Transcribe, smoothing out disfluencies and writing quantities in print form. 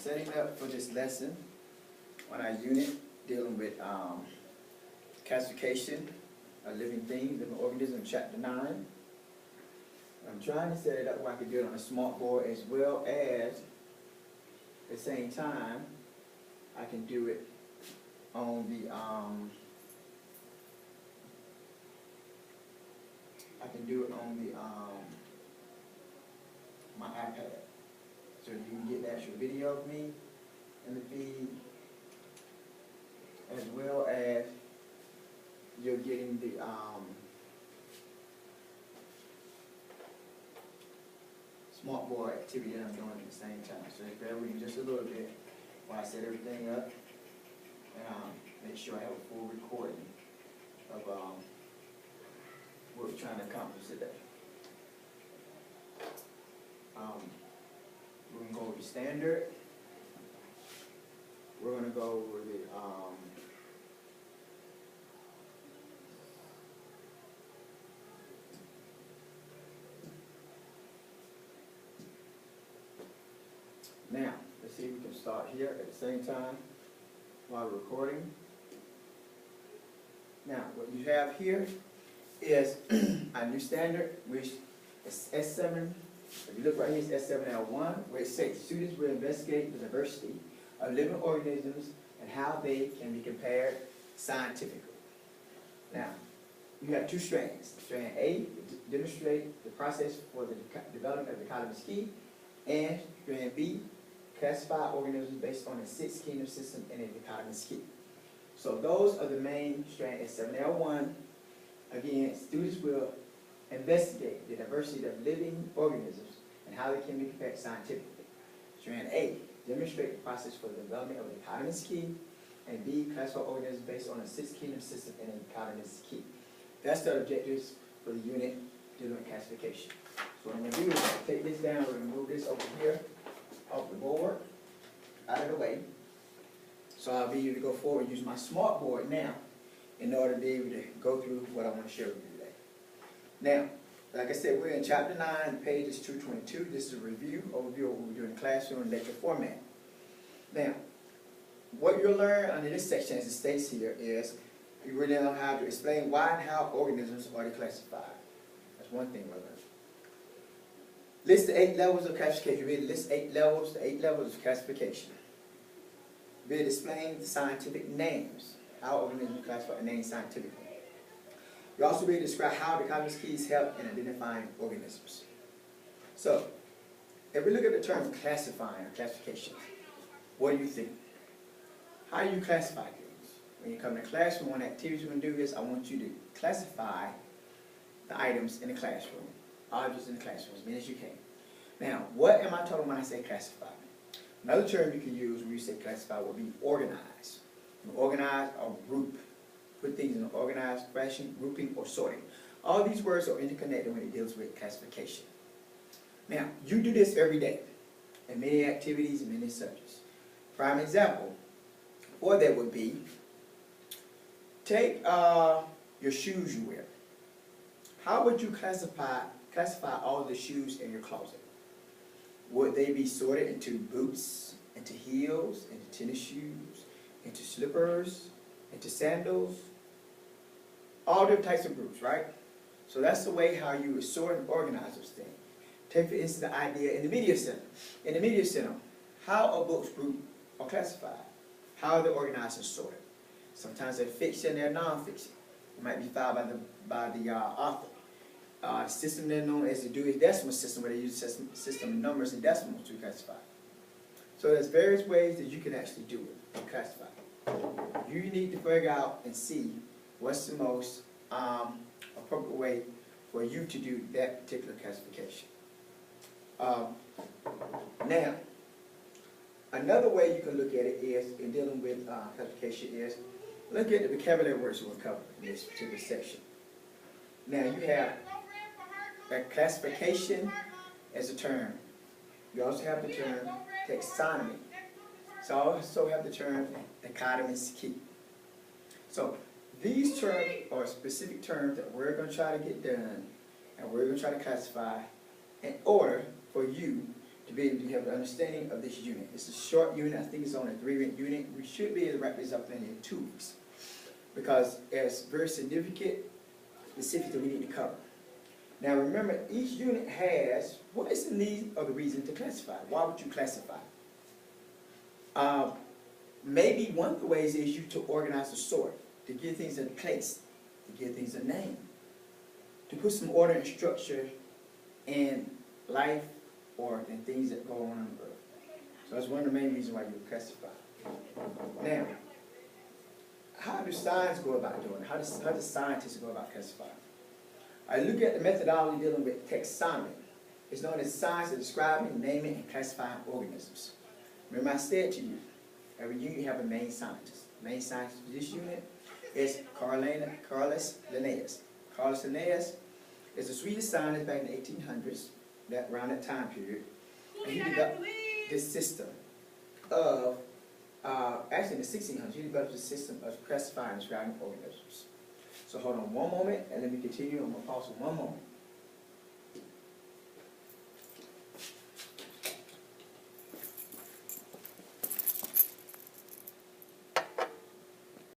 setting up for this lesson on our unit dealing with classification of living things, living organisms, chapter 9. I'm trying to set it up where I can do it on a smart board, as well as at the same time I can do it on the my iPad. So you can get the actual video of me in the feed, as well as you're getting the smart board activity that I'm doing at the same time. So bear with me just a little bit while I set everything up and make sure I have a full recording of what we're trying to accomplish today. We're going to go over the standard. We're going to go over the now, let's see if we can start here at the same time while we're recording. Now, what you have here is a new standard, which is S7. If you look right here, it's S7L1, where it says students will investigate the diversity of living organisms and how they can be compared scientifically. Now, you have two strands. Strand A, demonstrate the process for the development of the dichotomous key, and strand B, classify organisms based on a 6-kingdom system and a dichotomous key. So those are the main strand S7L1. Again, students will investigate the diversity of living organisms and how they can be compared scientifically. Strand A, demonstrate the process for the development of a dichotomous key, and B, classify organisms based on a 6-kingdom system and a dichotomous key. That's the objectives for the unit dealing with classification. So what I'm going to do is take this down, we're going to move this over here off the board, out of the way. So I'll be able to go forward and use my smart board now in order to be able to go through what I want to share with you today. Now, like I said, we're in chapter 9, page is 222. This is a review, overview of what we do in the classroom lecture format. Now, what you'll learn under this section, as it states here, is you really know how to explain why and how organisms are classified. That's one thing we'll learn. List the 8 levels of classification. Really list 8 levels, the 8 levels of classification. Really explain the scientific names, how organisms are classified and named scientifically. You also really describe how the dichotomous keys help in identifying organisms. So, if we look at the term classifying or classification, what do you think? How do you classify things? When you come to classroom, one activity you're going to do is I want you to classify the items in the classroom, objects in the classroom, as many as you can. Now, what am I talking when I say classify? Another term you can use when you say classify would be organize. Organize or group. Put things in an organized fashion, grouping or sorting. All these words are interconnected when it deals with classification. Now, you do this every day in many activities and many subjects. Prime example for that would be, take your shoes you wear. How would you classify all the shoes in your closet? Would they be sorted into boots, into heels, into tennis shoes, into slippers, into sandals? All different types of groups, right? So that's the way how you would sort and organize those things. Take for instance the idea in the media center. In the media center, how are books grouped or classified? How are they organized and sorted? Sometimes they're fiction, they're non-fiction. It might be filed by the author. The system they're known as the Dewey Decimal System, where they use system of numbers and decimals to classify. So there's various ways that you can actually do it and classify. You need to figure out and see what's the most appropriate way for you to do that particular classification. Now, another way you can look at it is, in dealing with classification, is look at the vocabulary words we'll cover in this particular section. Now, you have classification as a term. You also have the term taxonomy. So I also have the term dichotomous key. So these terms are specific terms that we're going to try to get done, and we're going to try to classify in order for you to be able to have an understanding of this unit. It's a short unit. I think it's only a 3-week unit. We should be able to wrap this up in 2 weeks because it's very significant, specific that we need to cover. Now remember, each unit has, what is the need or the reason to classify? Why would you classify? Maybe one of the ways is you to organize the sort, to give things a place, to give things a name, to put some order and structure in life or in things that go on earth. So that's one of the main reasons why you classify. Now, how do science go about doing it? How do scientists go about classifying? I look at the methodology dealing with taxonomy. It's known as science of describing, naming, and classifying organisms. Remember I said to you, every unit you have a main scientist. Main scientist for this unit is Carolus Linnaeus. Carolus Linnaeus is a Swedish scientist back in the 1800s, around that time period. And he developed this system of, actually in the 1600s, he developed a system of classifying and describing organisms. So hold on one moment, and let me continue. I'm going to pause for one moment.